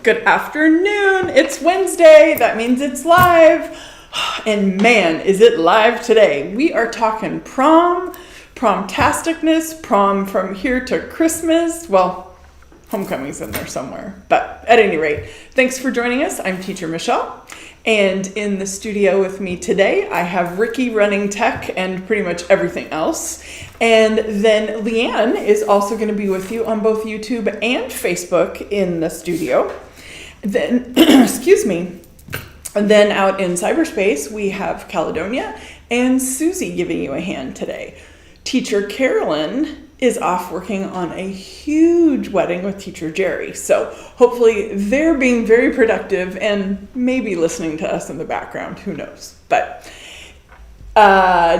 Good afternoon. It's Wednesday. That means it's live. And man, is it live today. We are talking prom, prom-tasticness, prom from here to Christmas. Well, homecoming's in there somewhere. But at any rate, thanks for joining us. I'm Teacher Michelle. And in the studio with me today, I have Ricky running tech and pretty much everything else. And then Leanne is also going to be with you on both YouTube and Facebook in the studio. Then, excuse me. And then out in cyberspace, we have Caledonia and Susie giving you a hand today. Teacher Carolyn is off working on a huge wedding with Teacher Jerry. So hopefully they're being very productive and maybe listening to us in the background. Who knows? But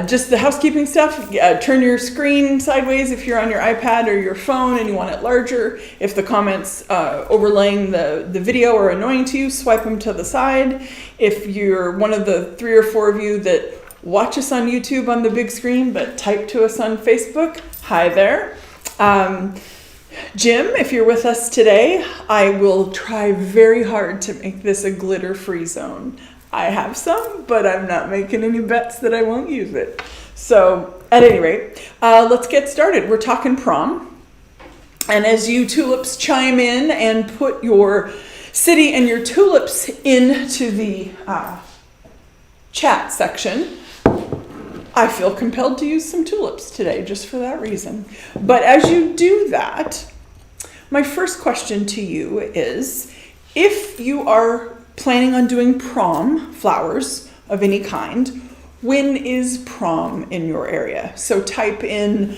just the housekeeping stuff. Turn your screen sideways if you're on your iPad or your phone and you want it larger. If the comments overlaying the video are annoying to you, swipe them to the side. If you're one of the 3 or 4 of you that watch us on YouTube on the big screen, but type to us on Facebook, hi there. Jim, if you're with us today, I will try very hard to make this a glitter-free zone. I have some, but I'm not making any bets that I won't use it. So at any rate, let's get started. We're talking prom. And as you tulips chime in and put your city and your tulips into the chat section, I feel compelled to use some tulips today just for that reason. But as you do that, my first question to you is, if you are planning on doing prom flowers of any kind, when is prom in your area? So type in,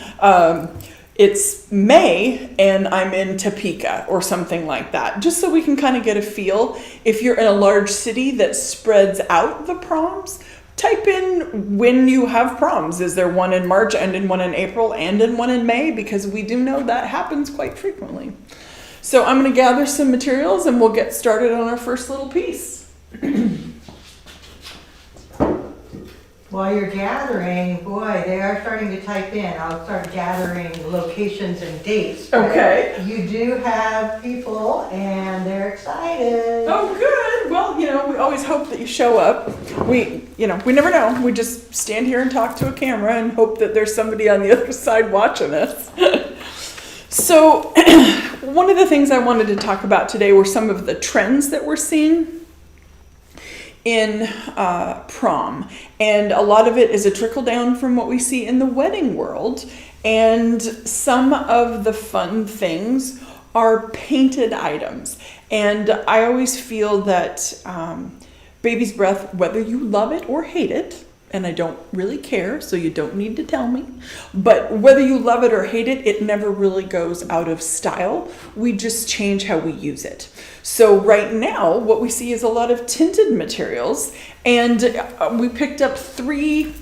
it's May and I'm in Topeka or something like that, just so we can kind of get a feel. If you're in a large city that spreads out the proms, type in when you have proms. Is there one in March and in one in April and in one in May? Because we do know that happens quite frequently. So I'm going to gather some materials and we'll get started on our first little piece. While you're gathering, boy, they are starting to type in. I'll start gathering locations and dates. Okay. You do have people and they're excited. Oh, good. Well, we always hope that you show up. We never know. We just stand here and talk to a camera and hope that there's somebody on the other side watching us. So one of the things I wanted to talk about today were some of the trends that we're seeing in prom. And a lot of it is a trickle down from what we see in the wedding world. And some of the fun things are painted items. And I always feel that baby's breath, whether you love it or hate it, and I don't really care, so you don't need to tell me, but whether you love it or hate it, it never really goes out of style. We just change how we use it. So right now, what we see is a lot of tinted materials, and we picked up 3,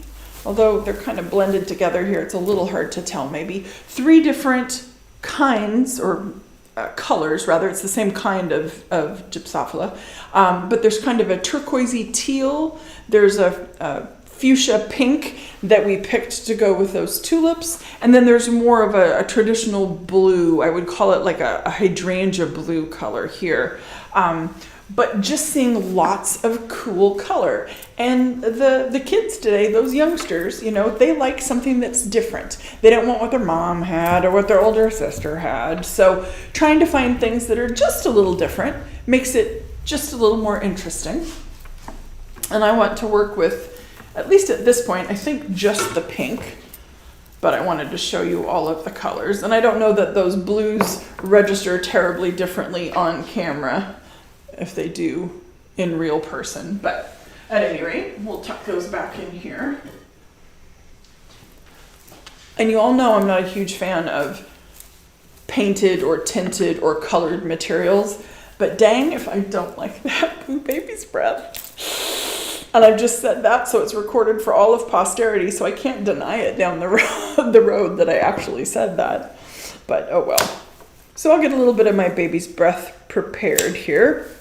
although they're kind of blended together here, it's a little hard to tell maybe, 3 different kinds or colors, rather. It's the same kind of gypsophila, but there's kind of a turquoisey teal, there's a fuchsia pink that we picked to go with those tulips, and then there's more of a traditional blue. I would call it like a hydrangea blue color here. But just seeing lots of cool color. And the kids today, those youngsters, they like something that's different. They don't want what their mom had or what their older sister had. So trying to find things that are just a little different makes it just a little more interesting. And I want to work with, at least at this point, I think just the pink, but I wanted to show you all of the colors. And I don't know that those blues register terribly differently on camera if they do in real person, but at any rate, we'll tuck those back in here. And you all know I'm not a huge fan of painted or tinted or colored materials, but dang if I don't like that blue baby's breath. And I've just said that, so it's recorded for all of posterity, so I can't deny it down the road that I actually said that. But oh well. So I'll get a little bit of my baby's breath prepared here.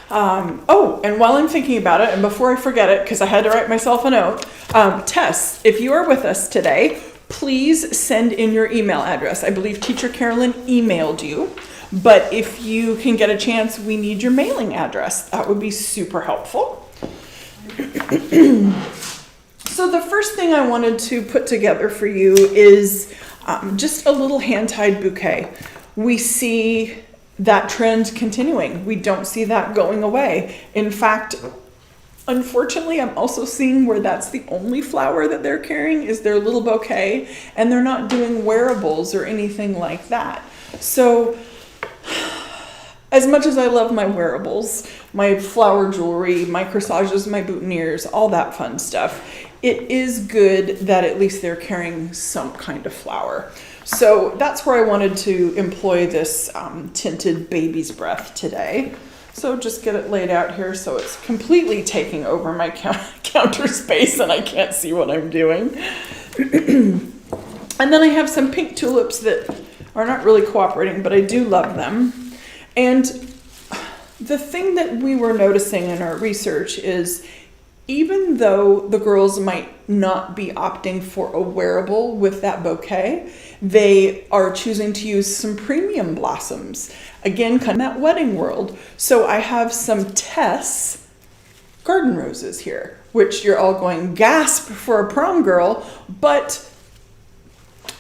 And while I'm thinking about it, and before I forget it, because I had to write myself a note, Tess, if you are with us today, please send in your email address. I believe Teacher Carolyn emailed you. But if you can get a chance, we need your mailing address. That would be super helpful. So the first thing I wanted to put together for you is just a little hand-tied bouquet. We see that trend continuing. We don't see that going away. In fact, unfortunately, I'm also seeing where that's the only flower that they're carrying is their little bouquet, and they're not doing wearables or anything like that. So as much as I love my wearables, my flower jewelry, my corsages, my boutonnieres, all that fun stuff, it is good that at least they're carrying some kind of flower. So that's where I wanted to employ this tinted baby's breath today. So just get it laid out here so it's completely taking over my counter space and I can't see what I'm doing. And then I have some pink tulips that are not really cooperating, but I do love them. And the thing that we were noticing in our research is even though the girls might not be opting for a wearable with that bouquet, they are choosing to use some premium blossoms. Again, kind of that wedding world. So I have some Tess garden roses here, which you're all going, gasp for a prom girl, but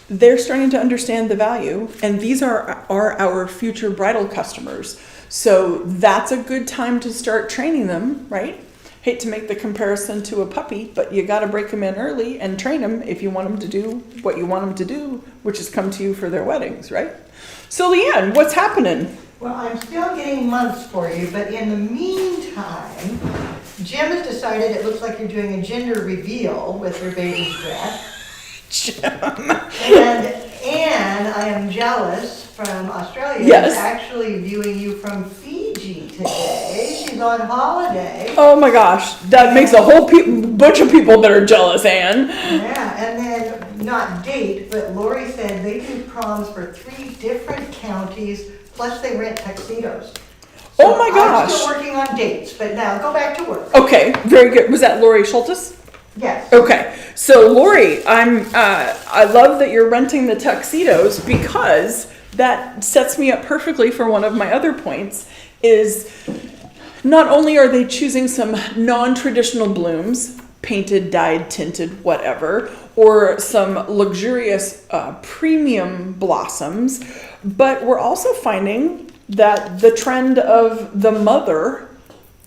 they're starting to understand the value, and these are our future bridal customers. So that's a good time to start training them, right? Hate to make the comparison to a puppy, but you got to break them in early and train them if you want them to do what you want them to do, which is come to you for their weddings, right? So Leanne, what's happening? Well, I'm still getting months for you, but in the meantime, Jim has decided it looks like you're doing a gender reveal with your baby's breath. Jim. And I am jealous from Australia. Yes. Who's actually viewing you from Fiji today. She's on holiday. Oh my gosh, that makes a whole bunch of people that are jealous, Anne. Yeah, and then not date, but Lori said they do proms for 3 different counties, plus they rent tuxedos. So Oh my gosh. I'm still working on dates, but now go back to work. Okay, very good. Was that Lori Schultes? Yes. Okay, so Lori, I love that you're renting the tuxedos because that sets me up perfectly for one of my other points is not only are they choosing some non-traditional blooms, painted, dyed, tinted, whatever, or some luxurious premium blossoms, but we're also finding that the trend of the mother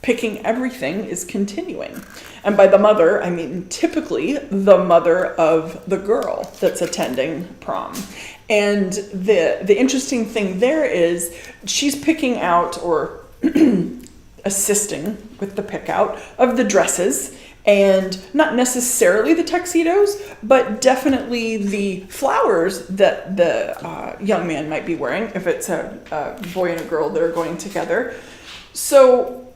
picking everything is continuing. And by the mother, I mean typically the mother of the girl that's attending prom. And the interesting thing there is she's picking out or assisting with the pick out of the dresses, and not necessarily the tuxedos, but definitely the flowers that the young man might be wearing if it's a boy and a girl that are going together. So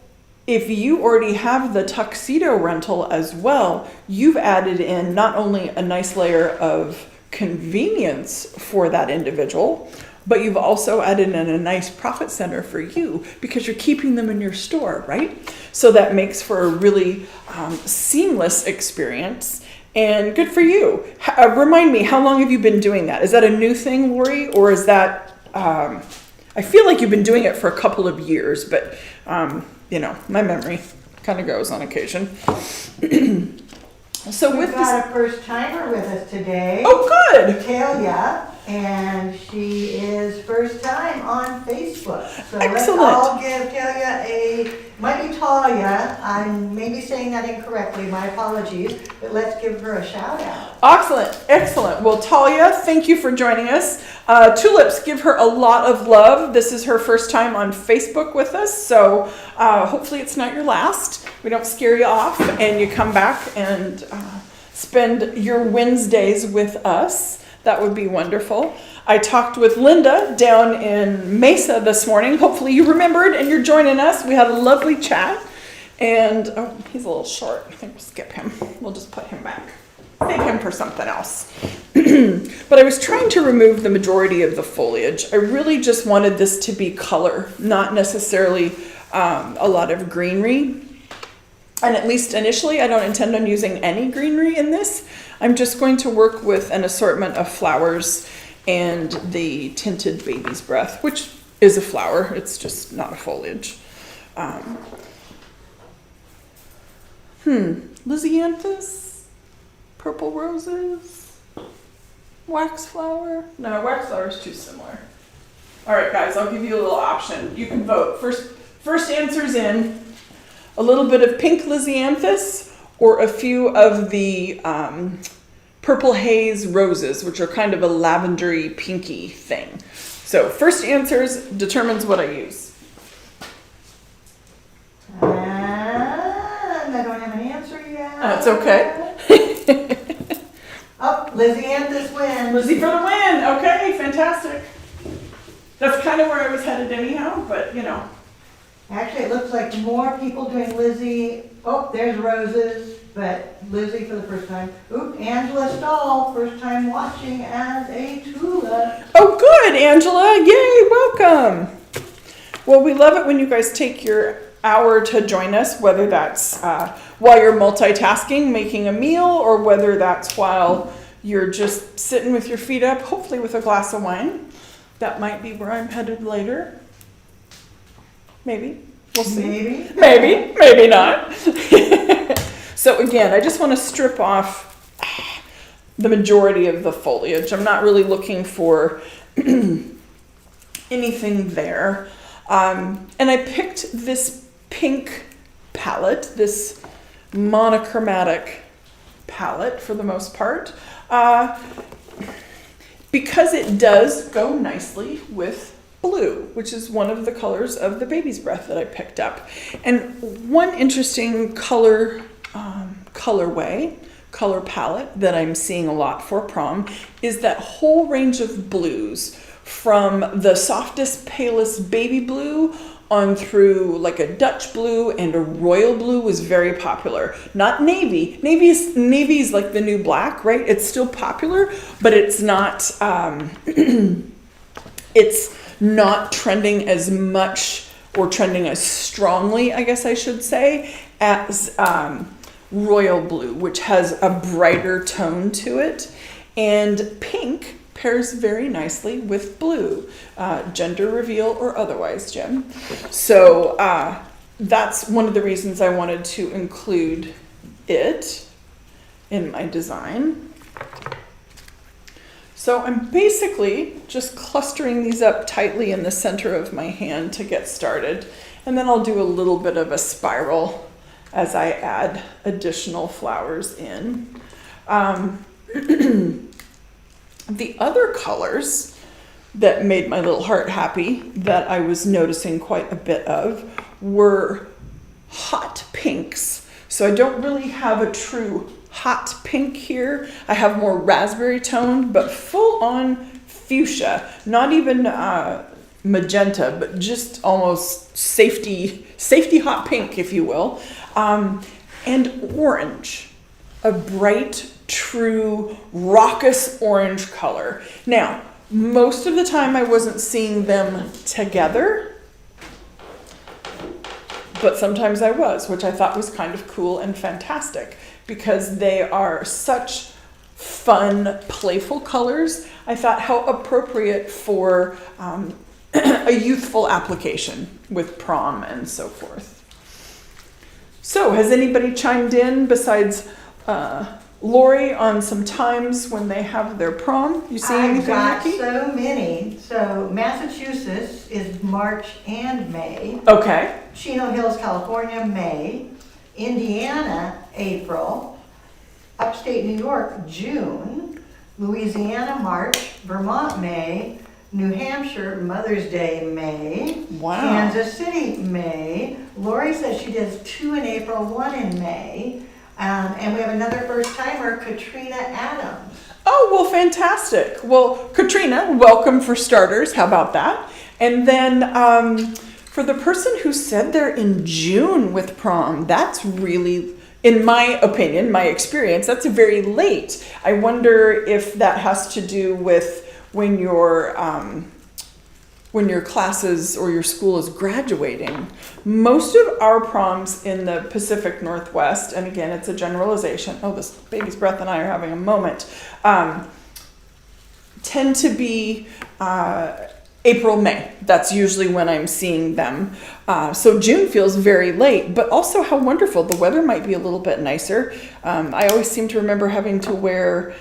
if you already have the tuxedo rental as well, you've added in not only a nice layer of convenience for that individual, but you've also added in a nice profit center for you because you're keeping them in your store, right? So that makes for a really seamless experience, and good for you. Remind me, how long have you been doing that? Is that a new thing, Lori, or is that, I feel like you've been doing it for a couple of years, but you know, my memory kind of goes on occasion. So We've got a first timer with us today. Oh, good. Talia, and she is first time on Facebook. So Excellent. let's all give Talia might be Talia, I'm maybe saying that incorrectly, my apologies, but let's give her a shout out. Excellent. Well, Talia, thank you for joining us. Tulips, give her a lot of love. This is her first time on Facebook with us, so hopefully it's not your last. We don't scare you off, and you come back and spend your Wednesdays with us. That would be wonderful. I talked with Linda down in Mesa this morning. Hopefully you remembered and you're joining us. We had a lovely chat. And, oh, he's a little short. I think we'll skip him. We'll just put him back. Save him for something else. But I was trying to remove the majority of the foliage. I really just wanted this to be color, not necessarily a lot of greenery. And at least initially, I don't intend on using any greenery in this. I'm just going to work with an assortment of flowers and the tinted baby's breath, which is a flower. It's just not a foliage. Lisianthus, purple roses, wax flower. No, wax flower is too similar. All right, guys, I'll give you a little option. You can vote. First answers in a little bit of pink lisianthus or a few of the purple haze roses, which are kind of a lavendery pinky thing. So first answers determines what I use. And I don't have an answer yet. That's okay. Oh, lisianthus wins. Lizzie for the win. Okay, fantastic. That's kind of where I was headed anyhow, but you know. Actually, it looks like more people doing Lizzie. Oh, there's roses, but Lizzie for the first time. Oop, Angela Stahl, first time watching as a tulip. Oh, good, Angela. Yay, welcome. Well, we love it when you guys take your hour to join us, whether that's while you're multitasking, making a meal, or whether that's while you're just sitting with your feet up, hopefully with a glass of wine. That might be where I'm headed later. Maybe. We'll see. Maybe not. So again, I just want to strip off the majority of the foliage. I'm not really looking for anything there. And I picked this pink palette, this monochromatic palette for the most part, because it does go nicely with blue, which is one of the colors of the baby's breath that I picked up. And one interesting color palette that I'm seeing a lot for prom is that whole range of blues, from the softest, palest baby blue on through like a Dutch blue, and a royal blue was very popular. Not navy. Navy is like the new black, right? It's still popular, but it's not it's not trending as much, or trending as strongly, I guess I should say, as royal blue, which has a brighter tone to it. And pink pairs very nicely with blue, gender reveal or otherwise, Jim. So that's one of the reasons I wanted to include it in my design. So I'm basically just clustering these up tightly in the center of my hand to get started. And then I'll do a little bit of a spiral as I add additional flowers in. The other colors that made my little heart happy that I was noticing quite a bit of were hot pinks. So I don't really have a true hot pink here. I have more raspberry tone, but full on fuchsia, not even magenta, but just almost safety hot pink, if you will. And orange, a bright, true, raucous orange color. Now, most of the time I wasn't seeing them together, but sometimes I was, which I thought was kind of cool and fantastic, because they are such fun, playful colors. I thought how appropriate for a youthful application with prom and so forth. So has anybody chimed in besides Lori on some times when they have their prom? You see anything, I've got Nikki? so many. So Massachusetts is March and May. Okay. Chino Hills, California, May. Indiana, April. Upstate New York, June. Louisiana, March. Vermont, May. New Hampshire, Mother's Day, May. Wow. Kansas City, May. Lori says she does 2 in April, 1 in May. And we have another first timer, Katrina Adams. Oh, well, fantastic. Well, Katrina, welcome for starters. How about that? And then for the person who said they're in June with prom, that's really, in my opinion, my experience, that's very late. I wonder if that has to do with when your classes or your school is graduating. Most of our proms in the Pacific Northwest, and again, it's a generalization. Oh, this baby's breath and I are having a moment. Tend to be April, May. That's usually when I'm seeing them. So June feels very late, but also how wonderful. The weather might be a little bit nicer. I always seem to remember having to wear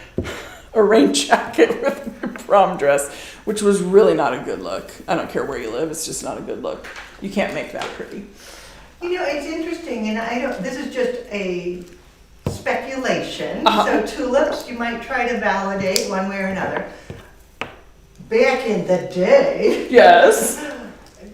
a rain jacket with my prom dress, which was really not a good look. I don't care where you live, it's just not a good look. You can't make that pretty. You know, it's interesting, and this is just a speculation. So tulips, you might try to validate one way or another. Back in the day, Yes.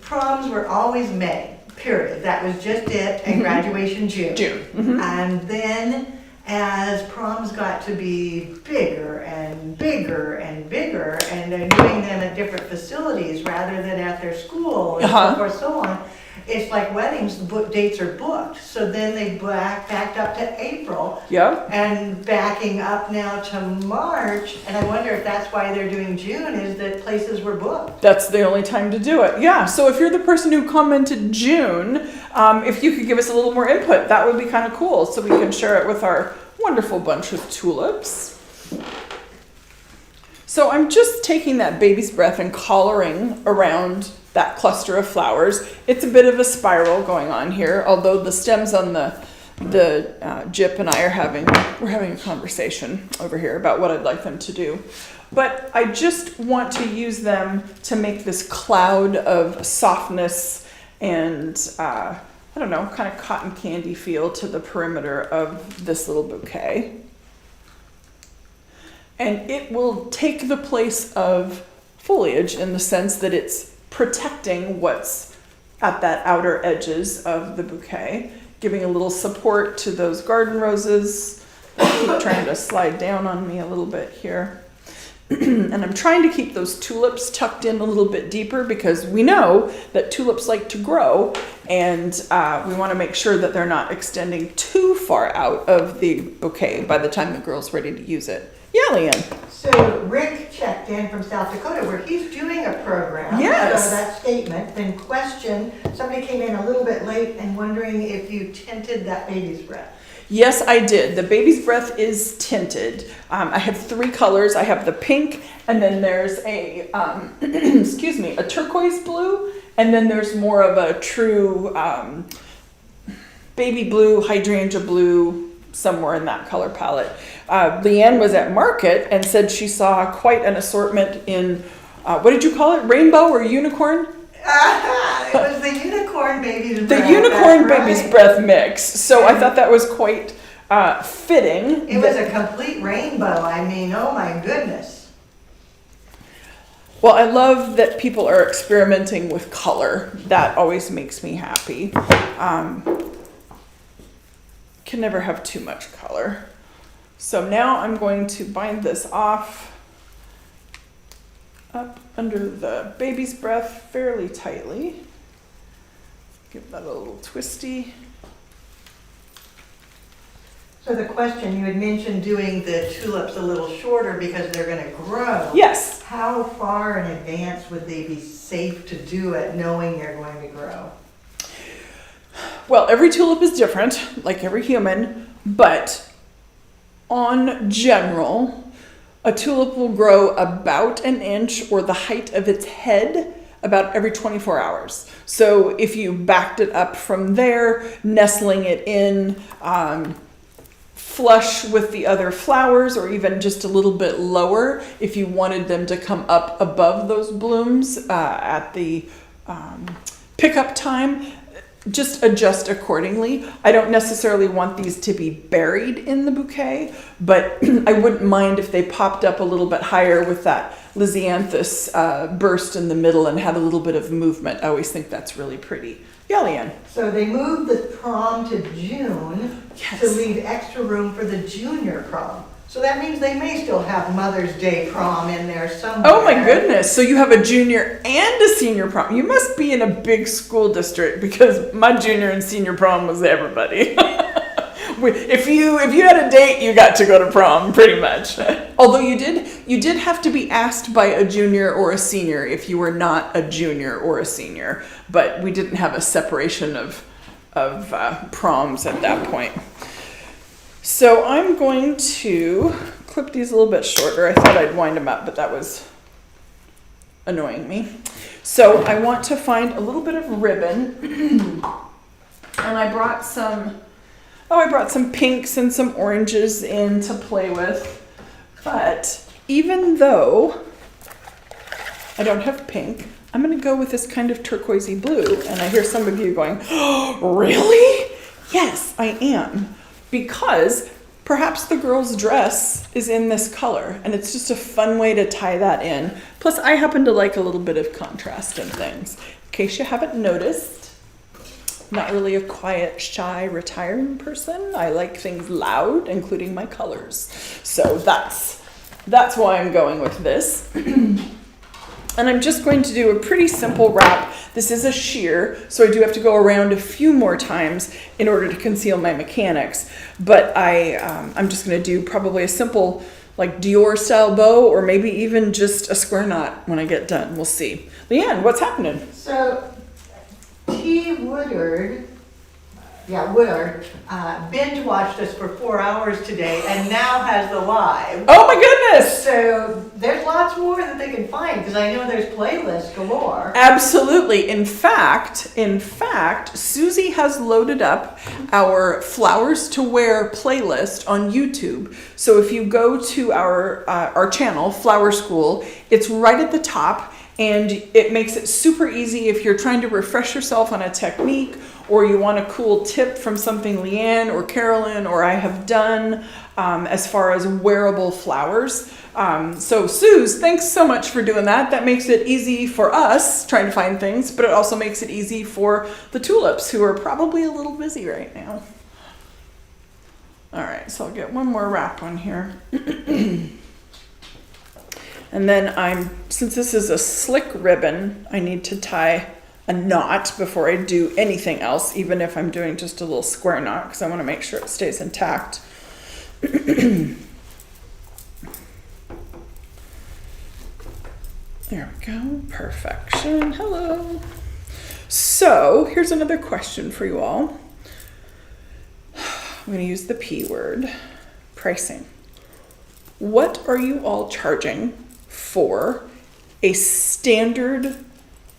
proms were always May, period. That was just it, and graduation June. And then as proms got to be bigger and bigger and bigger, and they're doing them at different facilities rather than at their school and so forth, so on, it's like weddings, the book dates are booked. So then they backed up to April. Yep. And backing up now to March. And I wonder if that's why they're doing June, is that places were booked. That's the only time to do it. Yeah. So if you're the person who commented June, if you could give us a little more input, that would be kind of cool. So we can share it with our wonderful bunch of tulips. So I'm just taking that baby's breath and collaring around that cluster of flowers. It's a bit of a spiral going on here, although the stems on the Jip and I we're having a conversation over here about what I'd like them to do. But I just want to use them to make this cloud of softness and I don't know, kind of cotton candy feel to the perimeter of this little bouquet. And it will take the place of foliage in the sense that it's protecting what's at that outer edges of the bouquet, giving a little support to those garden roses. I keep trying to slide down on me a little bit here. And I'm trying to keep those tulips tucked in a little bit deeper because we know that tulips like to grow, and we want to make sure that they're not extending too far out of the bouquet by the time the girl's ready to use it. Yeah, Leanne. So Rick checked in from South Dakota where he's doing a program. Yes. That statement, then question, somebody came in a little bit late and wondering if you tinted that baby's breath. Yes, I did. The baby's breath is tinted. I have 3 colors. I have the pink, and then there's a, excuse me, a turquoise blue, and then there's more of a true baby blue, hydrangea blue, somewhere in that color palette. Leanne was at market and said she saw quite an assortment in, what did you call it? Rainbow or unicorn? It was the unicorn baby's breath. The unicorn baby's breath mix. So I thought that was quite fitting. It was a complete rainbow. I mean, oh my goodness. Well, I love that people are experimenting with color. That always makes me happy. Can never have too much color. So now I'm going to bind this off up under the baby's breath fairly tightly. Give that a little twisty. So the question, you had mentioned doing the tulips a little shorter because they're going to grow. Yes. How far in advance would they be safe to do it knowing they're going to grow? Well, every tulip is different, like every human, but on general, a tulip will grow about an inch or the height of its head about every 24 hours. So if you backed it up from there, nestling it in flush with the other flowers, or even just a little bit lower, if you wanted them to come up above those blooms at the pickup time, just adjust accordingly. I don't necessarily want these to be buried in the bouquet, but I wouldn't mind if they popped up a little bit higher with that Lysianthus burst in the middle and had a little bit of movement. I always think that's really pretty. Yeah, Leanne. So they moved the prom to June Yes. to leave extra room for the junior prom. So that means they may still have Mother's Day prom in there somewhere. Oh my goodness. So you have a junior and a senior prom. You must be in a big school district, because my junior and senior prom was everybody. If you had a date, you got to go to prom pretty much. Although you did have to be asked by a junior or a senior if you were not a junior or a senior, but we didn't have a separation of proms at that point. So I'm going to clip these a little bit shorter. I thought I'd wind them up, but that was annoying me. So I want to find a little bit of ribbon. And I brought some pinks and some oranges in to play with. But even though I don't have pink, I'm going to go with this kind of turquoisey blue. And I hear some of you going, oh, really? Yes, I am. Because perhaps the girl's dress is in this color, and it's just a fun way to tie that in. Plus, I happen to like a little bit of contrast in things. In case you haven't noticed, not really a quiet, shy, retiring person. I like things loud, including my colors. So that's why I'm going with this. And I'm just going to do a pretty simple wrap. This is a sheer, so I do have to go around a few more times in order to conceal my mechanics. But I'm just going to do probably a simple like Dior style bow, or maybe even just a square knot when I get done. We'll see. Leanne, what's happening? So T. Woodard binge watched us for 4 hours today and now has the live. Oh my goodness! So there's lots more that they can find, because I know there's playlists galore. Absolutely. In fact, Susie has loaded up our Flowers to Wear playlist on YouTube. So if you go to our channel, Flower School, it's right at the top, and it makes it super easy if you're trying to refresh yourself on a technique, or you want a cool tip from something Leanne or Carolyn or I have done as far as wearable flowers. So Suze, thanks so much for doing that. That makes it easy for us trying to find things, but it also makes it easy for the tulips, who are probably a little busy right now. All right, so I'll get one more wrap on here. And then since this is a slick ribbon, I need to tie a knot before I do anything else, even if I'm doing just a little square knot, because I want to make sure it stays intact. There we go. Perfection. Hello. So here's another question for you all. I'm going to use the P word, pricing. What are you all charging for a standard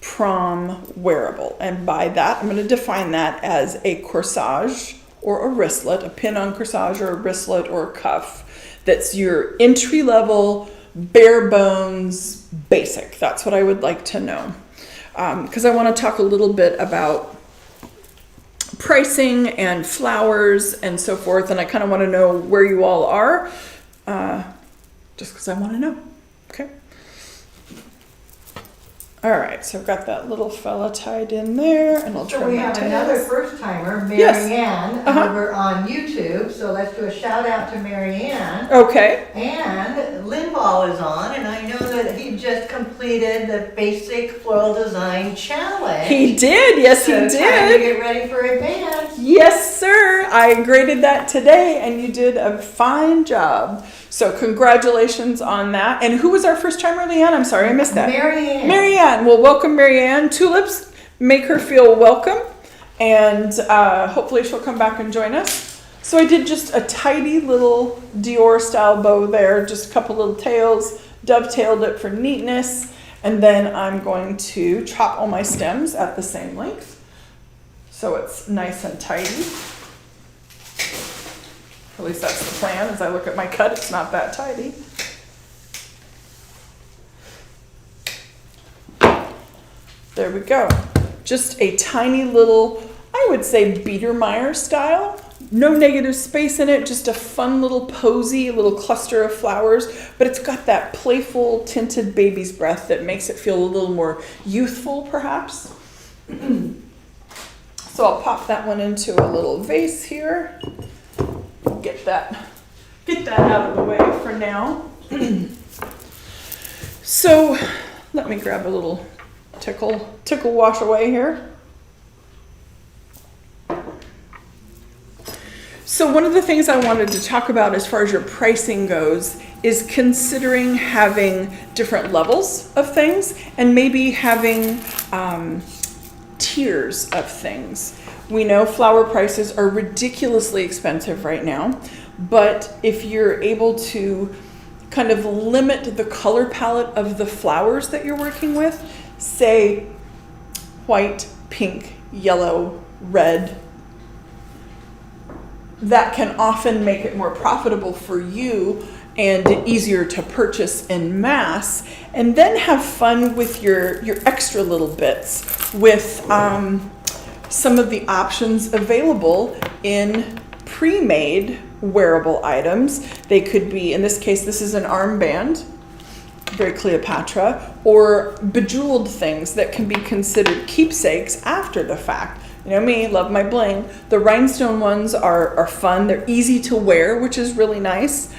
prom wearable? And by that, I'm going to define that as a corsage or a wristlet, a pin-on corsage or a wristlet or a cuff. That's your entry-level, bare bones, basic. That's what I would like to know. Because I want to talk a little bit about pricing and flowers and so forth. And I kind of want to know where you all are, just because I want to know. Okay. All right, so I've got that little fella tied in there, and I'll trim my tails. So we have another first timer, Mary Yes. Ann, over on YouTube. So let's do a shout out to Mary Ann. Okay. And Linball is on, and I know that he just completed the basic floral design challenge. He did, yes he So time to did. get ready for advance. Yes, sir. I graded that today, and you did a fine job. So congratulations on that. And who was our first timer, Leanne? I'm sorry, I missed that. Mary Ann. Mary Ann. Well, welcome, Mary Ann. Tulips, make her feel welcome, and hopefully she'll come back and join us. So I did just a tidy little Dior style bow there, just a couple little tails, dovetailed it for neatness, and then I'm going to chop all my stems at the same length, so it's nice and tidy. At least that's the plan. As I look at my cut, it's not that tidy. There we go. Just a tiny little, I would say Biedermeier style. No negative space in it, just a fun little posy little cluster of flowers, but it's got that playful tinted baby's breath that makes it feel a little more youthful perhaps. So I'll pop that one into a little vase here. Get that out of the way for now. So let me grab a little tickle wash away here. So one of the things I wanted to talk about as far as your pricing goes is considering having different levels of things and maybe having tiers of things. We know flower prices are ridiculously expensive right now, but if you're able to kind of limit the color palette of the flowers that you're working with, say white, pink, yellow, red, that can often make it more profitable for you and easier to purchase in mass, and then have fun with your extra little bits with some of the options available in pre-made wearable items. They could be, in this case, this is an armband, very Cleopatra, or bejeweled things that can be considered keepsakes after the fact. You know me, love my bling. The rhinestone ones are fun. They're easy to wear, which is really nice.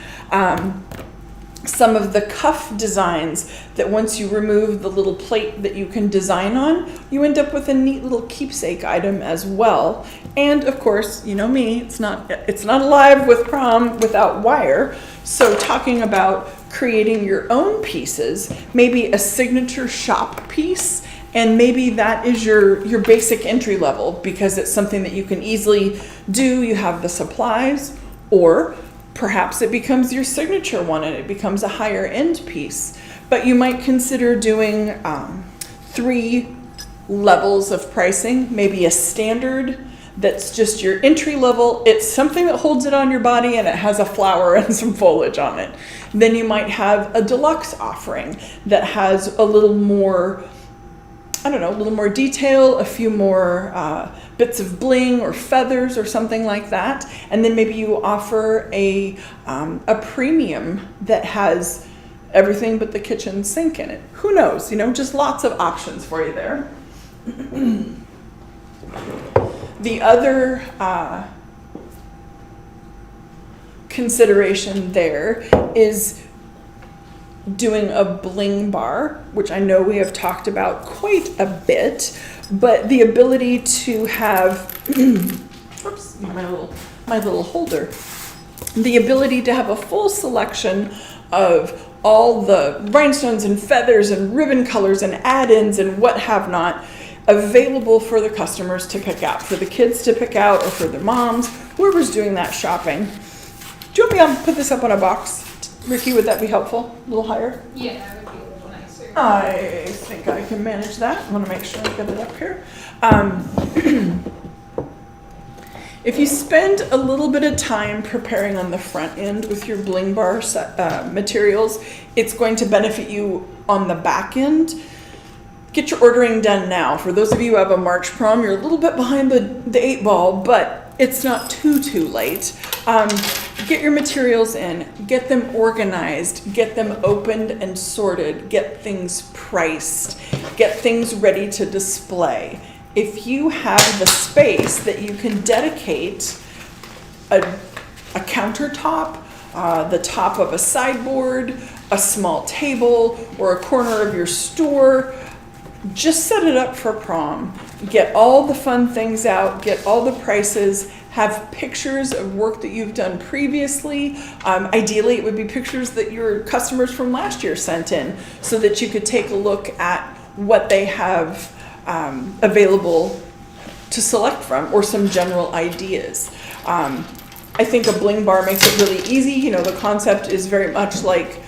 Some of the cuff designs that once you remove the little plate that you can design on, you end up with a neat little keepsake item as well. And of course, you know me, it's not alive with prom without wire. So talking about creating your own pieces, maybe a signature shop piece, and maybe that is your basic entry level because it's something that you can easily do, you have the supplies, or perhaps it becomes your signature one and it becomes a higher end piece. But you might consider doing 3 levels of pricing, maybe a standard that's just your entry level. It's something that holds it on your body and it has a flower and some foliage on it. Then you might have a deluxe offering that has a little more, a little more detail, a few more bits of bling or feathers or something like that. And then maybe you offer a premium that has everything but the kitchen sink in it. Who knows? Just lots of options for you there. The other consideration there is doing a bling bar, which I know we have talked about quite a bit, but the ability to have, oops, my little holder, the ability to have a full selection of all the rhinestones and feathers and ribbon colors and add-ins and what have not available for the customers to pick out, for the kids to pick out, or for their moms, whoever's doing that shopping. Do you want me to put this up on a box? Ricky, would that be helpful? A little higher? Yeah, that would be a little nicer. I think I can manage that. I want to make sure I get it up here. If you spend a little bit of time preparing on the front end with your bling bar materials, it's going to benefit you on the back end. Get your ordering done now. For those of you who have a March prom, you're a little bit behind the 8 ball, but it's not too late. Get your materials in, get them organized, get them opened and sorted, get things priced, get things ready to display. If you have the space that you can dedicate a countertop, the top of a sideboard, a small table, or a corner of your store, just set it up for prom. Get all the fun things out, get all the prices, have pictures of work that you've done previously. Ideally, it would be pictures that your customers from last year sent in so that you could take a look at what they have available to select from, or some general ideas. I think a bling bar makes it really easy. The concept is very much like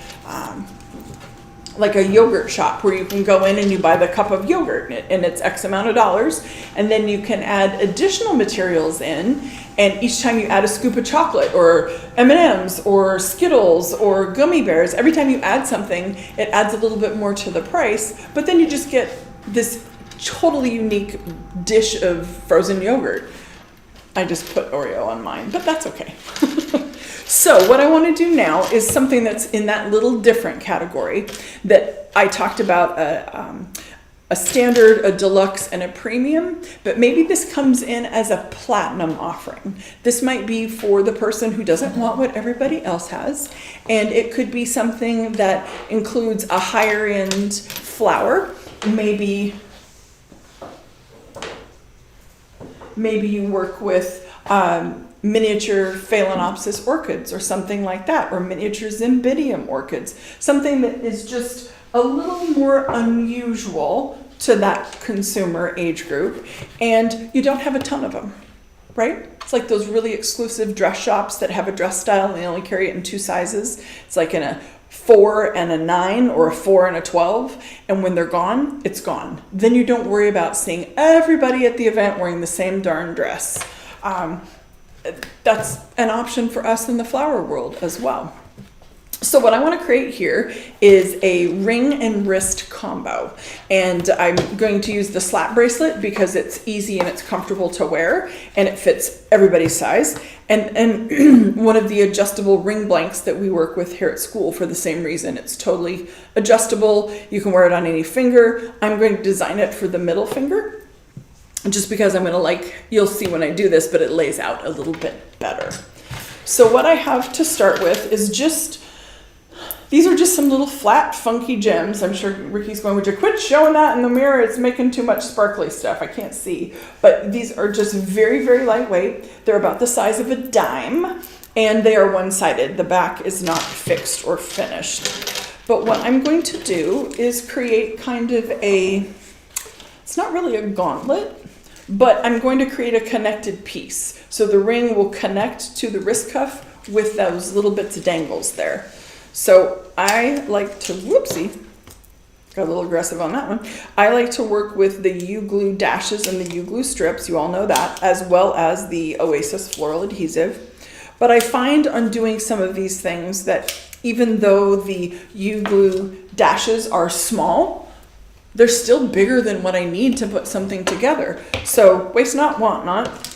a yogurt shop where you can go in and you buy the cup of yogurt and it's X amount of dollars, and then you can add additional materials in, and each time you add a scoop of chocolate or M&Ms or Skittles or gummy bears, every time you add something, it adds a little bit more to the price, but then you just get this totally unique dish of frozen yogurt. I just put Oreo on mine, but that's okay. So what I want to do now is something that's in that little different category that I talked about, a standard, a deluxe, and a premium, but maybe this comes in as a platinum offering. This might be for the person who doesn't want what everybody else has, and it could be something that includes a higher end flower. Maybe you work with miniature Phalaenopsis orchids or something like that, or miniature Zymbidium orchids, something that is just a little more unusual to that consumer age group, and you don't have a ton of them, right? It's like those really exclusive dress shops that have a dress style and they only carry it in 2 sizes. It's like in a 4 and a 9 or a 4 and a 12, and when they're gone, it's gone. Then you don't worry about seeing everybody at the event wearing the same darn dress. That's an option for us in the flower world as well. So what I want to create here is a ring and wrist combo, and I'm going to use the slap bracelet because it's easy and it's comfortable to wear and it fits everybody's size, and one of the adjustable ring blanks that we work with here at school for the same reason. It's totally adjustable. You can wear it on any finger. I'm going to design it for the middle finger just because I'm going to you'll see when I do this, but it lays out a little bit better. So what I have to start with is these are just some little flat, funky gems. I'm sure Ricky's going, would you quit showing that in the mirror? It's making too much sparkly stuff. I can't see. But these are just very, very lightweight. They're about the size of a dime, and they are one-sided. The back is not fixed or finished. But what I'm going to do is create kind of it's not really a gauntlet, but I'm going to create a connected piece. So the ring will connect to the wrist cuff with those little bits of dangles there. So I like to, whoopsie, got a little aggressive on that one. I like to work with the U-glue dashes and the U-glue strips, you all know that, as well as the Oasis floral adhesive. But I find on doing some of these things that even though the U-glue dashes are small, they're still bigger than what I need to put something together. So waste not, want not.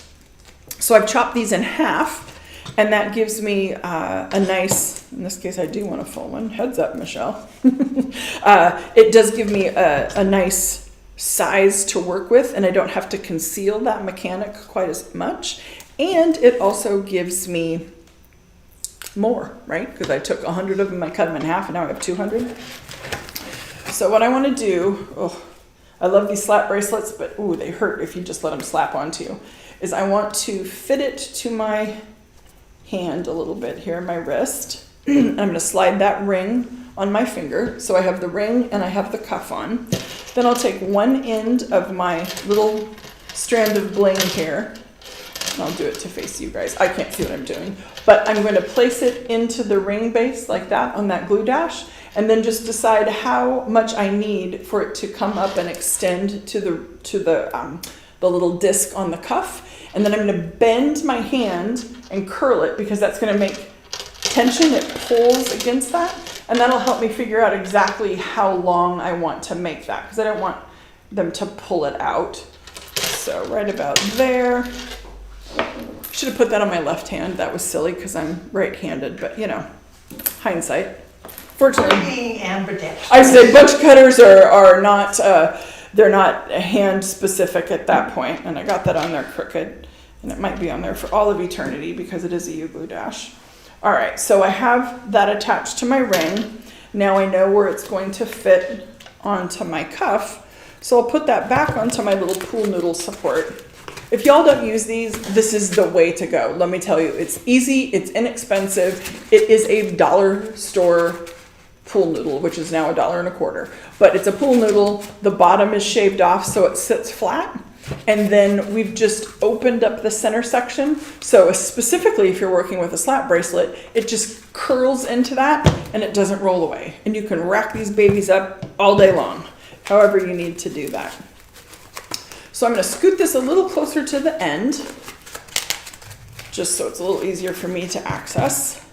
So I've chopped these in half. And that gives me a nice, in this case I do want a full one, heads up Michelle. It does give me a nice size to work with, and I don't have to conceal that mechanic quite as much. And it also gives me more, right? Because I took 100 of them, I cut them in half, and now I have 200. So what I want to do, I love these slap bracelets, but they hurt if you just let them slap onto you, is I want to fit it to my hand a little bit here, my wrist. I'm going to slide that ring on my finger. So I have the ring and I have the cuff on. Then I'll take one end of my little strand of bling here. And I'll do it to face you guys. I can't see what I'm doing. But I'm going to place it into the ring base like that on that glue dash. And then just decide how much I need for it to come up and extend to the little disc on the cuff. And then I'm going to bend my hand and curl it because that's going to make tension. It pulls against that. And that'll help me figure out exactly how long I want to make that because I don't want them to pull it out. So right about there. Should have put that on my left hand. That was silly because I'm right-handed, but hindsight. Fortunately, Being ambidextrous. I say bunch cutters are not, they're not hand specific at that point, and I got that on there crooked, and it might be on there for all of eternity because it is a U-glue dash. All right, so I have that attached to my ring. Now I know where it's going to fit onto my cuff, so I'll put that back onto my little pool noodle support. If y'all don't use these, this is the way to go. Let me tell you, it's easy, it's inexpensive. It is a dollar store pool noodle, which is now $1.25. But it's a pool noodle. The bottom is shaved off so it sits flat. And then we've just opened up the center section. So specifically if you're working with a slap bracelet, it just curls into that and it doesn't roll away. And you can rack these babies up all day long, however you need to do that. So I'm going to scoot this a little closer to the end, just so it's a little easier for me to access.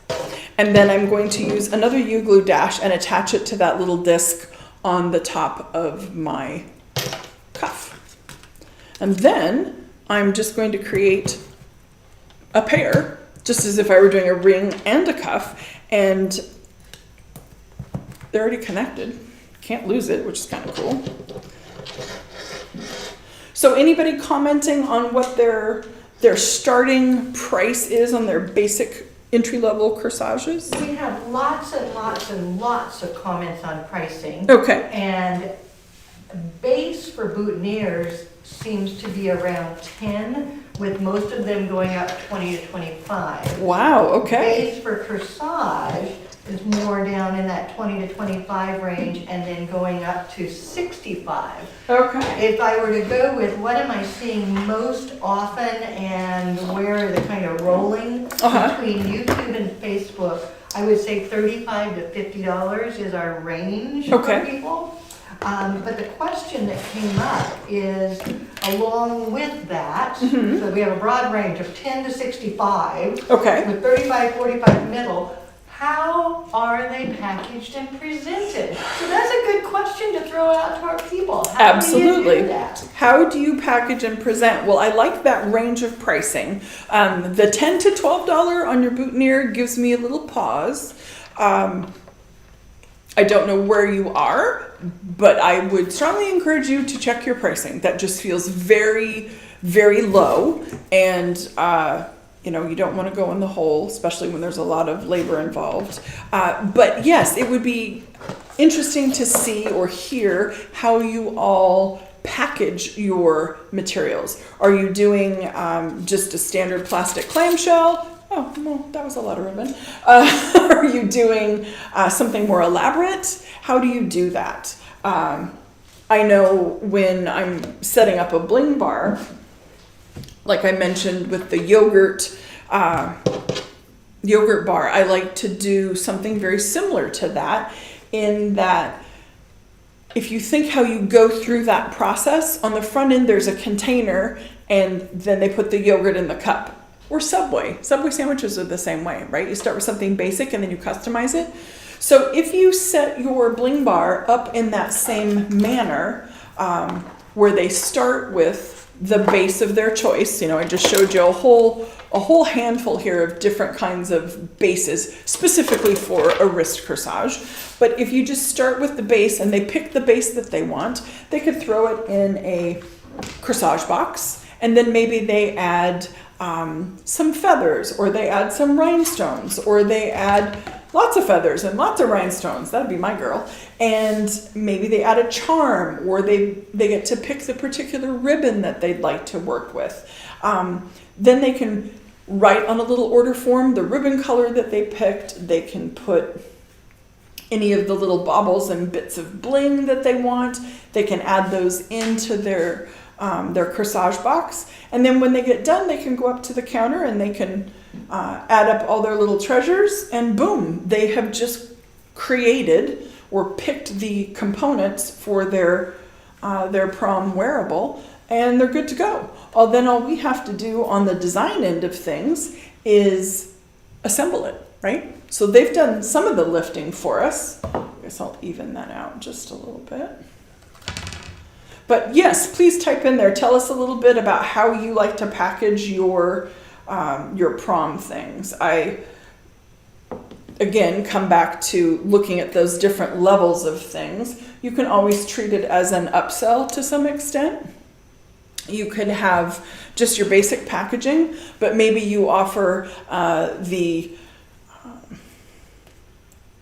And then I'm going to use another U-glue dash and attach it to that little disc on the top of my cuff. And then I'm just going to create a pair, just as if I were doing a ring and a cuff, and they're already connected. Can't lose it, which is kind of cool. So anybody commenting on what their starting price is on their basic entry-level corsages? We have lots and lots and lots of comments on pricing. Okay. And base for boutonnieres seems to be around 10, with most of them going up 20 to 25. Wow, okay. Base for corsage is more down in that 20 to 25 range and then going up to 65. Okay. If I were to go with what am I seeing most often and where are they kind of rolling between YouTube and Facebook, I would say $35 to $50 is our range Okay. for people. But the question that came up is, along with that, so we have a broad range of 10 to 65, Okay. with 35, 45 middle, how are they packaged and presented? So that's a good question to throw out to our people. How Absolutely. do you do that? How do you package and present? Well, I like that range of pricing. The $10 to $12 on your boutonniere gives me a little pause. I don't know where you are, but I would strongly encourage you to check your pricing. That just feels very, very low, and you don't want to go in the hole, especially when there's a lot of labor involved. But yes, it would be interesting to see or hear how you all package your materials. Are you doing just a standard plastic clamshell? Oh, well, that was a lot of ribbon. Are you doing something more elaborate? How do you do that? I know when I'm setting up a bling bar, like I mentioned with the yogurt bar, I like to do something very similar to that, in that if you think how you go through that process, on the front end there's a container and then they put the yogurt in the cup. Or Subway sandwiches are the same way, right? You start with something basic and then you customize it. So if you set your bling bar up in that same manner, where they start with the base of their choice, I just showed you a whole handful here of different kinds of bases, specifically for a wrist corsage. But if you just start with the base and they pick the base that they want, they could throw it in a corsage box, and then maybe they add some feathers, or they add some rhinestones, or they add lots of feathers and lots of rhinestones. That'd be my girl. And maybe they add a charm, or they get to pick the particular ribbon that they'd like to work with. Then they can write on a little order form the ribbon color that they picked. They can put any of the little baubles and bits of bling that they want. They can add those into their corsage box, and then when they get done, they can go up to the counter and they can add up all their little treasures, and boom, they have just created or picked the components for their prom wearable, and they're good to go. Then all we have to do on the design end of things is assemble it, right? So they've done some of the lifting for us. I guess I'll even that out just a little bit. But yes, please type in there. Tell us a little bit about how you like to package your prom things. I, again, come back to looking at those different levels of things. You can always treat it as an upsell to some extent. You could have just your basic packaging, but maybe you offer the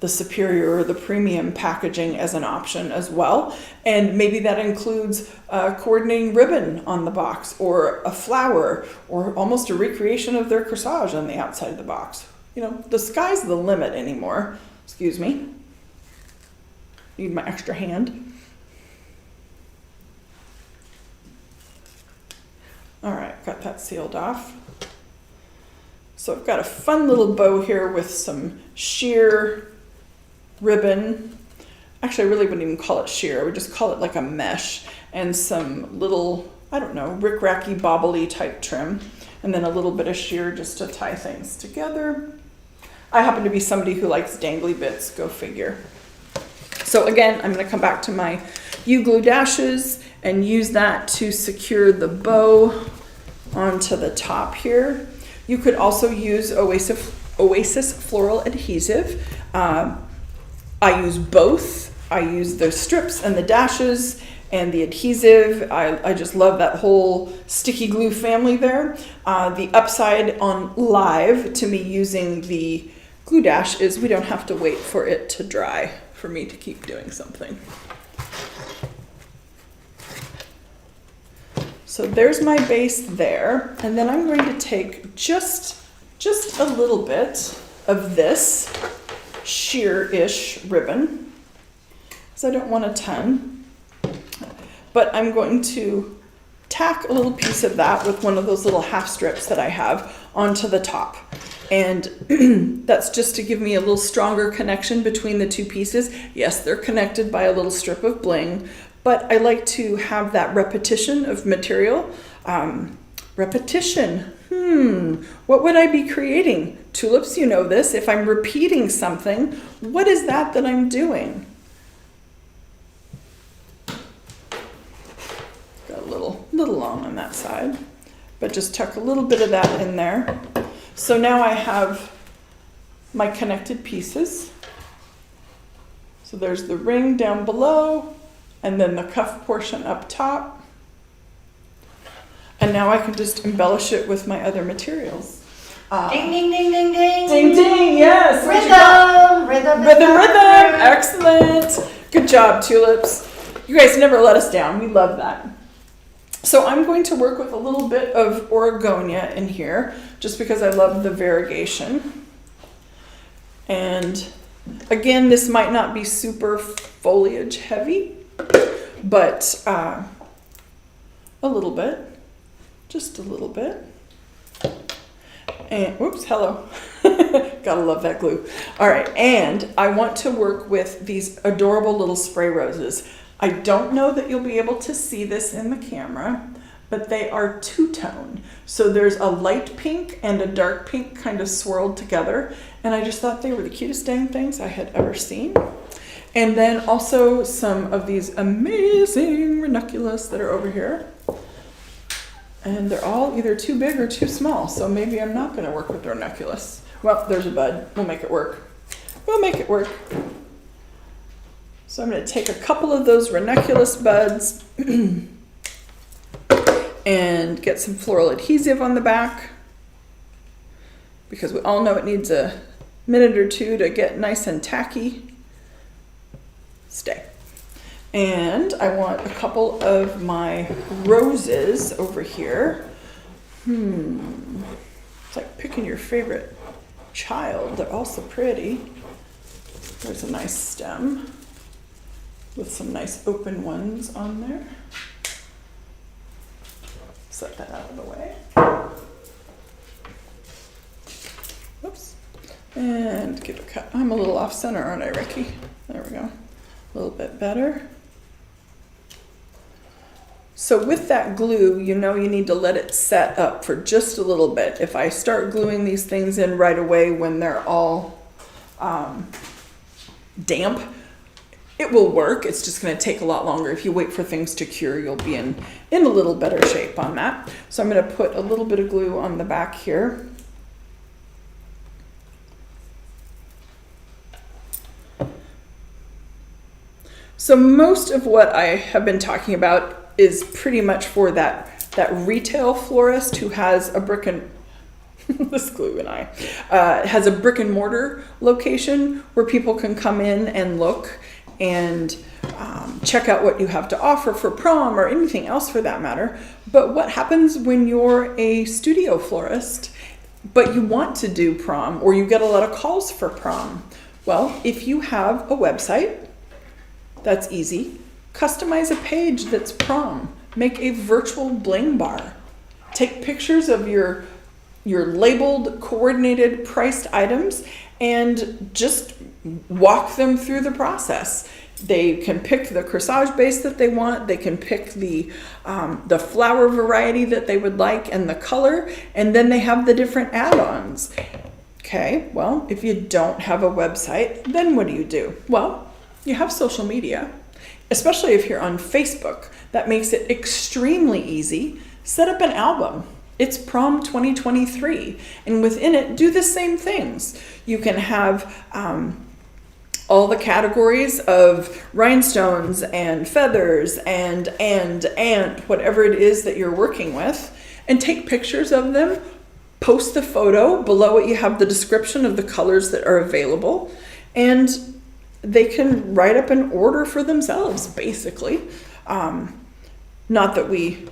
superior or the premium packaging as an option as well. And maybe that includes coordinating ribbon on the box, or a flower, or almost a recreation of their corsage on the outside of the box. The sky's the limit anymore. Excuse me. Need my extra hand. All right, got that sealed off. So I've got a fun little bow here with some sheer ribbon. Actually, I really wouldn't even call it sheer. I would just call it like a mesh, and some little, rick-racky, bobbly type trim, and then a little bit of sheer just to tie things together. I happen to be somebody who likes dangly bits, go figure. So again, I'm going to come back to my U-glue dashes and use that to secure the bow onto the top here. You could also use Oasis Floral Adhesive. I use both. I use the strips and the dashes and the adhesive. I just love that whole sticky glue family there. The upside on live to me using the glue dash is we don't have to wait for it to dry for me to keep doing something. So there's my base there, and then I'm going to take just a little bit of this sheer-ish ribbon, because I don't want a ton, but I'm going to tack a little piece of that with one of those little half strips that I have onto the top. And that's just to give me a little stronger connection between the two pieces. Yes, they're connected by a little strip of bling, but I like to have that repetition of material. Repetition. What would I be creating? Tulips, you know this. If I'm repeating something, what is that I'm doing? Got a little long on that side, but just tuck a little bit of that in there. So now I have my connected pieces. So there's the ring down below, and then the cuff portion up top. And now I can just embellish it with my other materials. Ding, ding, ding, ding, ding. Ding, ding, yes. Rhythm. Excellent. Good job, tulips. You guys never let us down. We love that. So I'm going to work with a little bit of Oregonia in here, just because I love the variegation. And again, this might not be super foliage heavy, but a little bit. Just a little bit. And, whoops, hello. Gotta love that glue. All right, and I want to work with these adorable little spray roses. I don't know that you'll be able to see this in the camera, but they are two-tone. So there's a light pink and a dark pink kind of swirled together. And I just thought they were the cutest dang things I had ever seen. And then also some of these amazing ranunculus that are over here. And they're all either too big or too small, so maybe I'm not going to work with the ranunculus. Well, there's a bud. We'll make it work. We'll make it work. So I'm going to take a couple of those ranunculus buds and get some floral adhesive on the back, because we all know it needs a minute or two to get nice and tacky. Stay. And I want a couple of my roses over here. It's like picking your favorite child. They're all so pretty. There's a nice stem with some nice open ones on there. Set that out of the way. Whoops. And give a cut. I'm a little off center, aren't I, Ricky? There we go. A little bit better. So with that glue, you know you need to let it set up for just a little bit. If I start gluing these things in right away when they're all damp, it will work. It's just going to take a lot longer. If you wait for things to cure, you'll be in a little better shape on that. So I'm going to put a little bit of glue on the back here. So most of what I have been talking about is pretty much for that retail florist who has a brick and this glue and I has a brick and mortar location where people can come in and look and check out what you have to offer for prom or anything else for that matter. But what happens when you're a studio florist but you want to do prom, or you get a lot of calls for prom? Well, if you have a website, that's easy. Customize a page that's prom. Make a virtual bling bar. Take pictures of your labeled, coordinated, priced items and just walk them through the process. They can pick the corsage base that they want. They can pick the flower variety that they would like and the color, and then they have the different add-ons. Okay, well, if you don't have a website, then what do? Well, you have social media. Especially if you're on Facebook, that makes it extremely easy. Set up an album. It's Prom 2023, and within it, do the same things. You can have all the categories of rhinestones and feathers and whatever it is that you're working with, and take pictures of them. Post the photo. Below it, you have the description of the colors that are available, and they can write up an order for themselves, basically. Not that we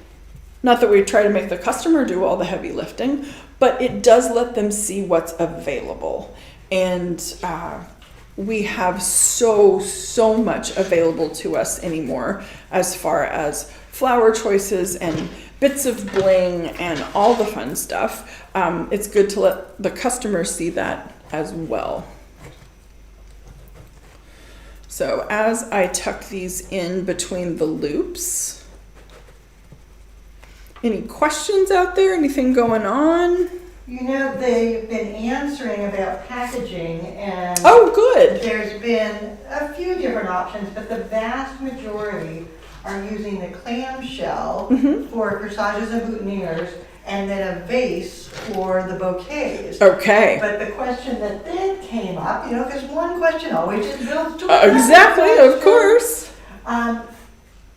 try to make the customer do all the heavy lifting, but it does let them see what's available. And we have so much available to us anymore as far as flower choices and bits of bling and all the fun stuff, it's good to let the customer see that as well. So as I tuck these in between the loops, any questions out there? Anything going on? You know, they've been answering about packaging, and Oh, good. there's been a few different options, but the vast majority are using the clamshell for corsages and boutonnieres, and then a vase for the bouquets. Okay. But the question that then came up, you know, because one question always just builds to another Exactly, of question. course.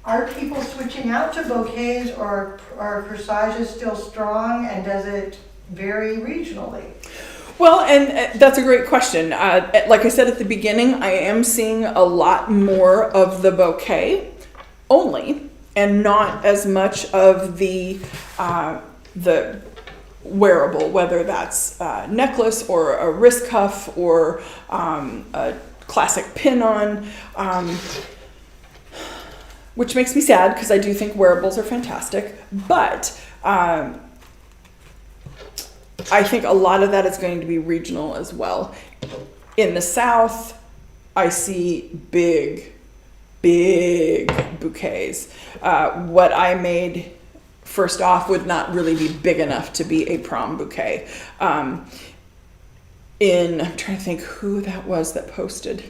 Are people switching out to bouquets, or are corsages still strong, and does it vary regionally? Well, and that's a great question. Like I said at the beginning, I am seeing a lot more of the bouquet only, and not as much of the wearable, whether that's a necklace or a wrist cuff or a classic pin-on, which makes me sad because I do think wearables are fantastic, but I think a lot of that is going to be regional as well. In the South, I see big bouquets. What I made first off would not really be big enough to be a prom bouquet. I'm trying to think who that was that posted.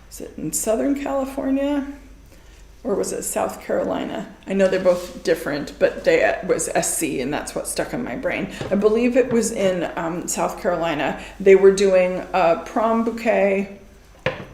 Is it in Southern California? Or was it South Carolina? I know they're both different, but it was SC, and that's what stuck in my brain. I believe it was in South Carolina. They were doing a prom bouquet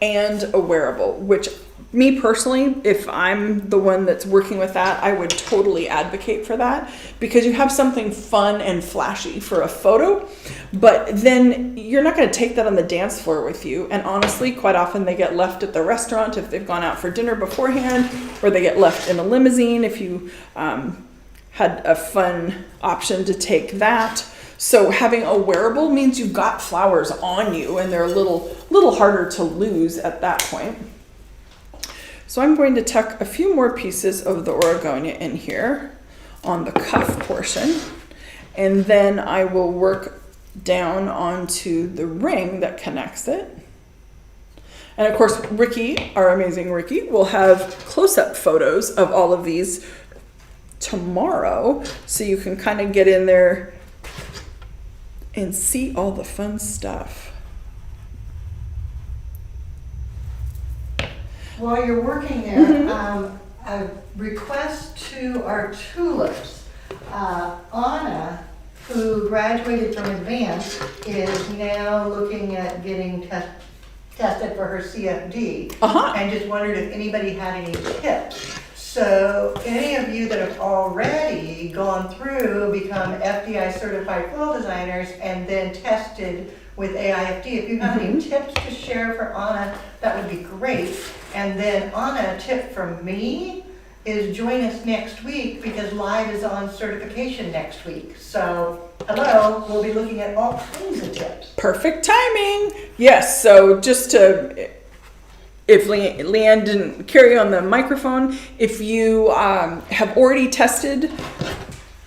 and a wearable, which me personally, if I'm the one that's working with that, I would totally advocate for that, because you have something fun and flashy for a photo, but then you're not going to take that on the dance floor with you. And honestly, quite often they get left at the restaurant if they've gone out for dinner beforehand, or they get left in a limousine if you had a fun option to take that. So having a wearable means you've got flowers on you, and they're a little harder to lose at that point. So I'm going to tuck a few more pieces of the Oregonia in here on the cuff portion, and then I will work down onto the ring that connects it. And of course, Ricky, our amazing Ricky, will have close-up photos of all of these tomorrow, so you can kind of get in there and see all the fun stuff. While you're working there, a request to our tulips. Anna, who graduated from advanced, is now looking at getting tested for her CFD, and just wondered if anybody had any tips. So any of you that have already gone through, become FDI certified flow designers, and then tested with AIFD, if you have any tips to share for Anna, that would be great. And then Anna, a tip from me is join us next week, because live is on certification next week. So hello, we'll be looking at all kinds of tips. Perfect timing. Yes, so just to, if Leanne didn't carry on the microphone, if you have already tested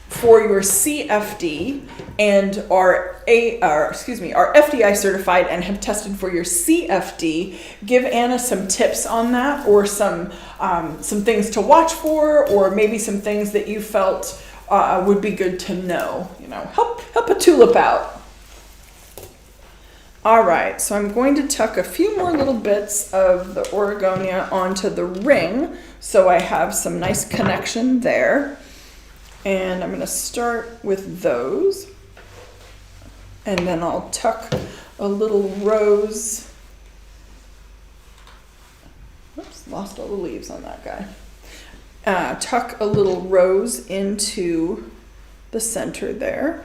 for your CFD and are FDI certified and have tested for your CFD, give Anna some tips on that, or some things to watch for, or maybe some things that you felt would be good to know. You know, help a tulip out. All right, so I'm going to tuck a few more little bits of the Oregonia onto the ring, so I have some nice connection there. And I'm going to start with those, and then I'll tuck a little rose. Oops, lost all the leaves on that guy. Tuck a little rose into the center there.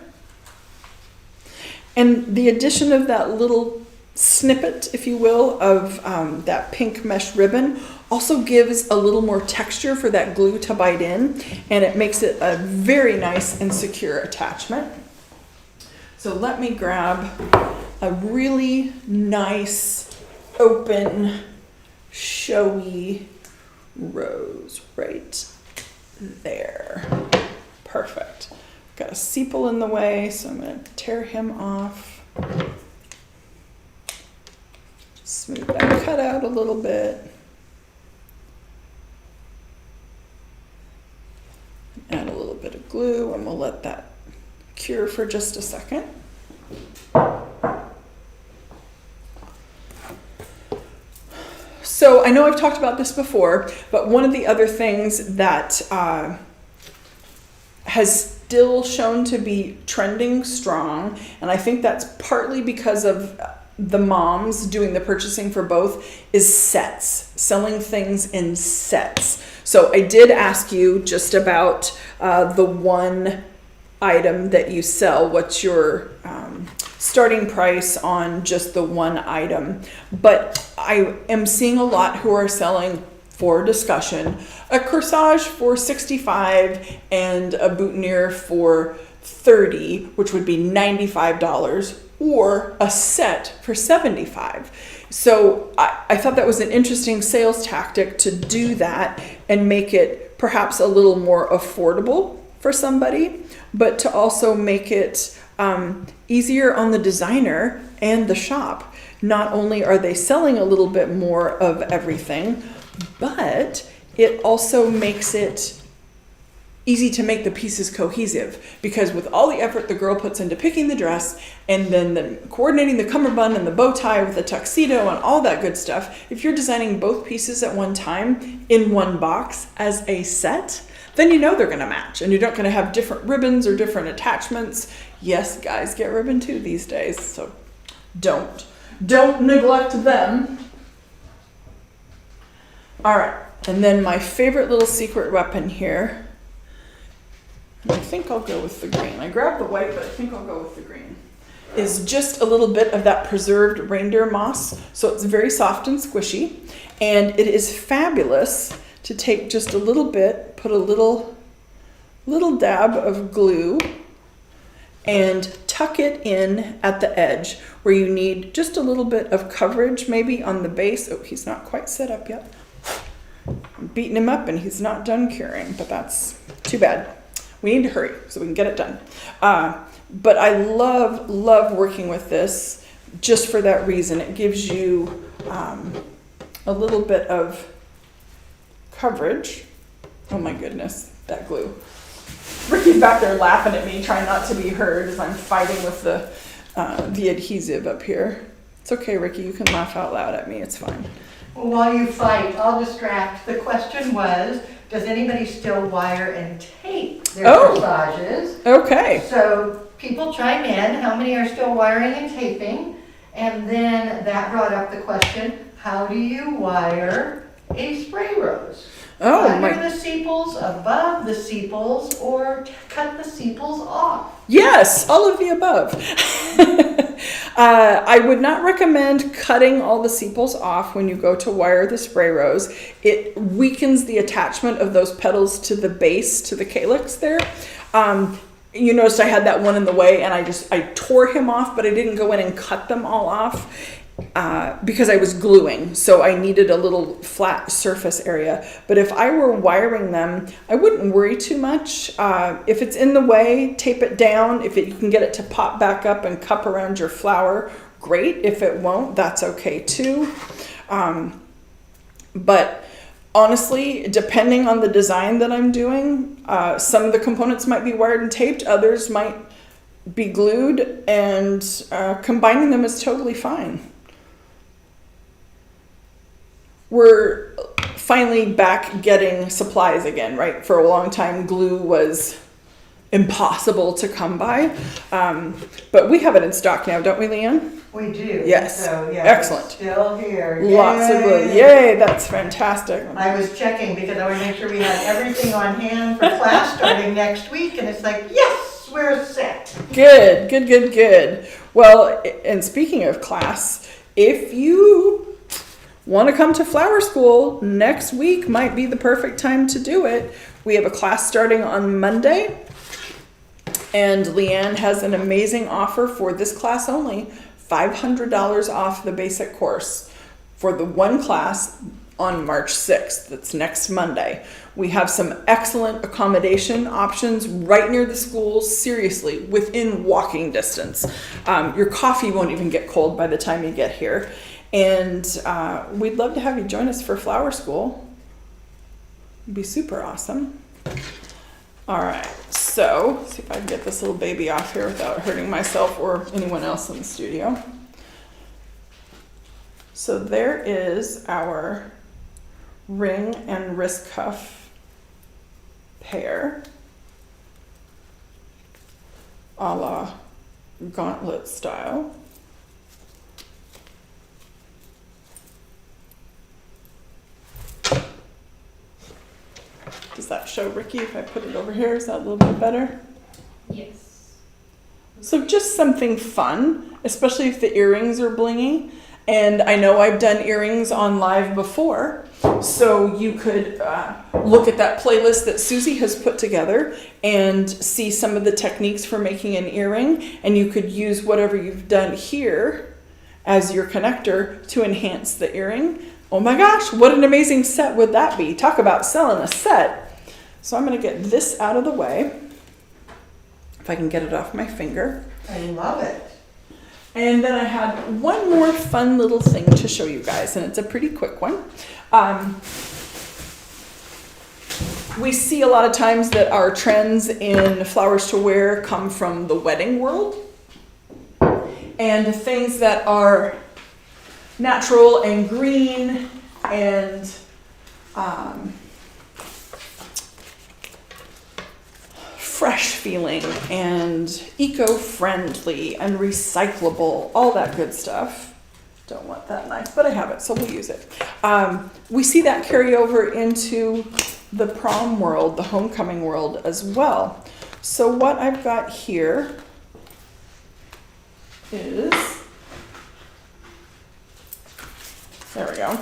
And the addition of that little snippet, if you will, of that pink mesh ribbon also gives a little more texture for that glue to bite in, and it makes it a very nice and secure attachment. So let me grab a really nice, open, showy rose right there. Perfect. Got a sepal in the way, so I'm going to tear him off. Smooth that cut out a little bit. Add a little bit of glue, and we'll let that cure for just a second. So I know I've talked about this before, but one of the other things that has still shown to be trending strong, and I think that's partly because of the moms doing the purchasing for both, is sets, selling things in sets. So I did ask you just about the one item that you sell. What's your starting price on just the one item? But I am seeing a lot who are selling, for discussion, a corsage for $65 and a boutonniere for $30, which would be $95, or a set for $75. So I thought that was an interesting sales tactic to do that and make it perhaps a little more affordable for somebody, but to also make it easier on the designer and the shop. Not only are they selling a little bit more of everything, but it also makes it easy to make the pieces cohesive, because with all the effort the girl puts into picking the dress and then coordinating the cummerbund and the bow tie with the tuxedo and all that good stuff, if you're designing both pieces at one time in one box as a set, then you know they're going to match, and you're not going to have different ribbons or different attachments. Yes, guys get ribbon too these days, so don't neglect them. All right, and then my favorite little secret weapon here, and I think I'll go with the green. I grabbed the white, but I think I'll go with the green, is just a little bit of that preserved reindeer moss. So it's very soft and squishy, and it is fabulous to take just a little bit, put a little dab of glue, and tuck it in at the edge where you need just a little bit of coverage, maybe on the base. Oh, he's not quite set up yet. I'm beating him up and he's not done curing, but that's too bad. We need to hurry so we can get it done. But I love working with this just for that reason. It gives you a little bit of coverage. Oh my goodness, that glue. Ricky's back there laughing at me, trying not to be heard as I'm fighting with the adhesive up here. It's okay, Ricky, you can laugh out loud at me, it's fine. Well, while you fight, I'll distract. The question was, does anybody still wire and tape their corsages? Okay. So people chime in, how many are still wiring and taping? And then that brought up the question, how do you wire a spray rose? Under the sepals, above the sepals, or cut the sepals off? Yes, all of the above. I would not recommend cutting all the sepals off when you go to wire the spray rose. It weakens the attachment of those petals to the base, to the calyx there. You noticed I had that one in the way, and I tore him off, but I didn't go in and cut them all off. Because I was gluing, so I needed a little flat surface area. But if I were wiring them, I wouldn't worry too much. If it's in the way, tape it down. If you can get it to pop back up and cup around your flower, great. If it won't, that's okay too. But honestly, depending on the design that I'm doing, some of the components might be wired and taped, others might be glued, and combining them is totally fine. We're finally back getting supplies again, right? For a long time, glue was impossible to come by. But we have it in stock now, don't we, Leanne? We do. Yes. So, yeah, excellent. It's still here. Lots of glue. Yay, that's fantastic. I was checking because I want to make sure we had everything on hand for class starting next week, and it's like, yes, we're set. Good. Well, and speaking of class, if you want to come to flower school, next week might be the perfect time to do it. We have a class starting on Monday, and Leanne has an amazing offer for this class only, $500 off the basic course for the one class. on March 6th. That's next Monday. We have some excellent accommodation options right near the schools, seriously, within walking distance. Your coffee won't even get cold by the time you get here. And we'd love to have you join us for Flower School. It'd be super awesome. All right, so see if I can get this little baby off here without hurting myself or anyone else in the studio. So there is our ring and wrist cuff pair, a la gauntlet style. Does that show, Ricky, if I put it over here? Is that a little bit better? Yes. So just something fun, especially if the earrings are blingy. And I know I've done earrings on live before, so you could look at that playlist that Susie has put together and see some of the techniques for making an earring, and you could use whatever you've done here as your connector to enhance the earring. Oh my gosh, what an amazing set would that be? Talk about selling a set. So I'm going to get this out of the way, if I can get it off my finger. I love it. And then I had one more fun little thing to show you guys, and it's a pretty quick one. We see a lot of times that our trends in flowers to wear come from the wedding world. And things that are natural and green and fresh feeling and eco-friendly and recyclable, all that good stuff. Don't want that knife, but I have it, so we'll use it. We see that carry over into the prom world, the homecoming world as well. So what I've got here is, there we go,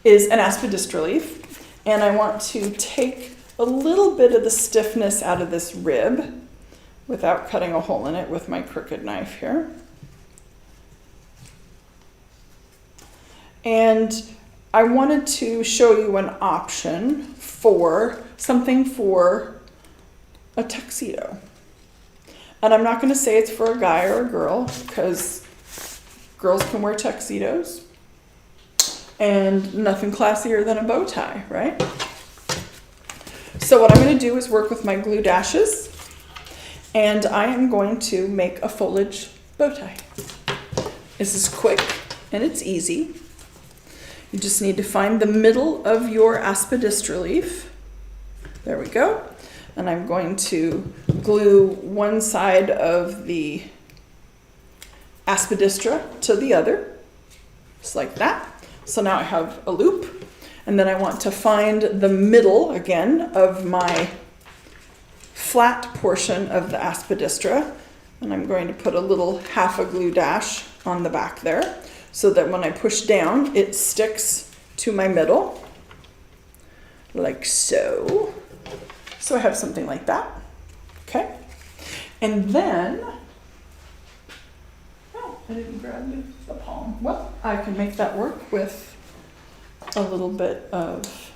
is an aspidistra leaf. And I want to take a little bit of the stiffness out of this rib without cutting a hole in it with my crooked knife here. And I wanted to show you an option for something for a tuxedo. And I'm not going to say it's for a guy or a girl, because girls can wear tuxedos. And nothing classier than a bow tie, right? So what I'm going to do is work with my glue dashes, and I am going to make a foliage bow tie. This is quick and it's easy. You just need to find the middle of your aspidistra leaf. There we go. And I'm going to glue one side of the aspidistra to the other, just like that. So now I have a loop. And then I want to find the middle, again, of my flat portion of the aspidistra. And I'm going to put a little half a glue dash on the back there, so that when I push down, it sticks to my middle, like so. So I have something like that, okay? And then, oh, I didn't grab the palm. Well, I can make that work with a little bit of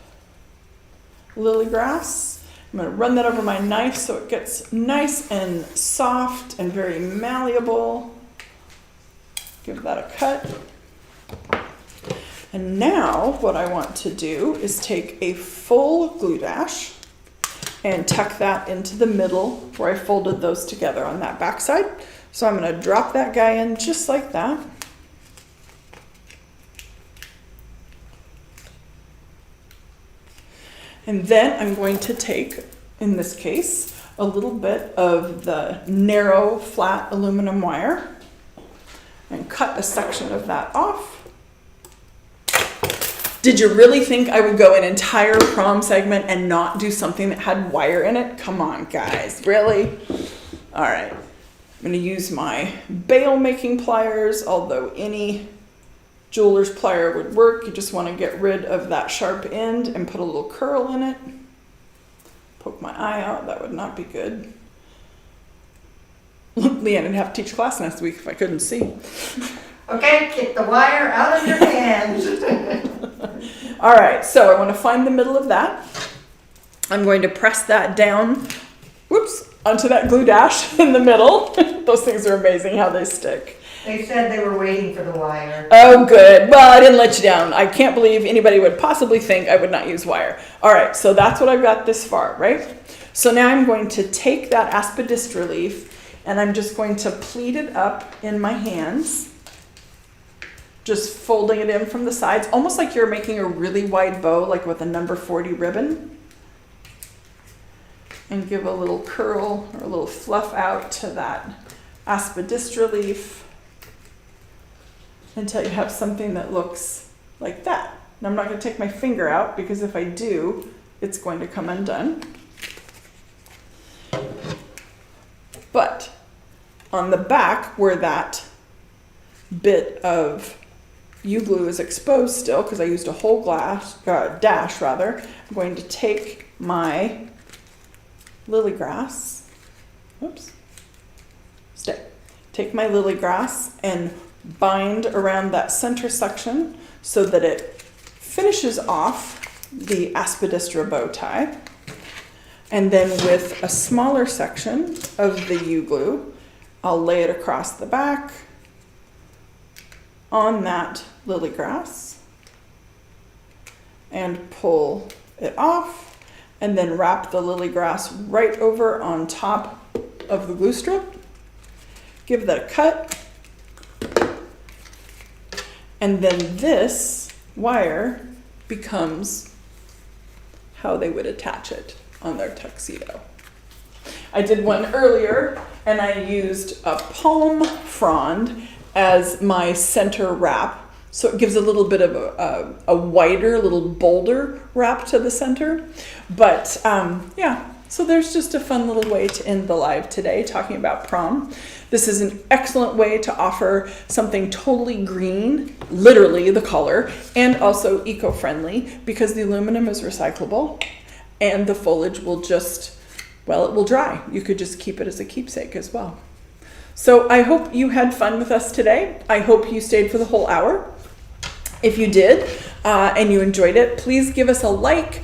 lily grass. I'm going to run that over my knife so it gets nice and soft and very malleable. Give that a cut. And now what I want to do is take a full glue dash and tuck that into the middle where I folded those together on that back side. So I'm going to drop that guy in just like that. And then I'm going to take, in this case, a little bit of the narrow flat aluminum wire and cut a section of that off. Did you really think I would go an entire prom segment and not do something that had wire in it? Come on, guys, really? All right, I'm gonna use my bail making pliers, although any jeweler's plier would work. You just wanna get rid of that sharp end and put a little curl in it. Poke my eye out, that would not be good. Leanne would have to teach class next week if I couldn't see. Okay, get the wire out of your hands. All right, so I want to find the middle of that. I'm going to press that down, whoops, onto that glue dash in the middle. Those things are amazing how they stick. They said they were waiting for the wire. Oh, good. Well, I didn't let you down. I can't believe anybody would possibly think I would not use wire. All right, so that's what I've got this far, right? So now I'm going to take that aspidistra leaf and I'm just going to pleat it up in my hands, just folding it in from the sides, almost like you're making a really wide bow, like with a number 40 ribbon. And give a little curl or a little fluff out to that aspidistra leaf until you have something that looks like that. Now I'm not going to take my finger out because if I do, it's going to come undone. But on the back where that bit of U-glue is exposed still, because I used a whole dash rather, I'm going to take my lily grass, whoops, take my lily grass and bind around that center section so that it finishes off the aspidistra bow tie. And then with a smaller section of the U-glue, I'll lay it across the back on that lily grass and pull it off. And then wrap the lily grass right over on top of the glue strip. Give that a cut. And then this wire becomes how they would attach it on their tuxedo. I did one earlier and I used a palm frond as my center wrap. So it gives a little bit of a wider, little bolder wrap to the center. But yeah, so there's just a fun little way to end the live today talking about prom. This is an excellent way to offer something totally green, literally the color, and also eco-friendly because the aluminum is recyclable and the foliage will just, well, it will dry. You could just keep it as a keepsake as well. So I hope you had fun with us today. I hope you stayed for the whole hour. If you did and you enjoyed it, please give us a like.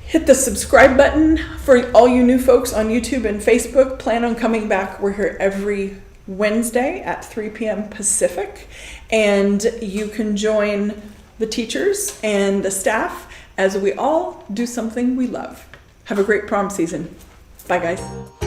Hit the subscribe button for all you new folks on YouTube and Facebook. Plan on coming back. We're here every Wednesday at 3 p.m. Pacific. And you can join the teachers and the staff as we all do something we love. Have a great prom season. Bye, guys.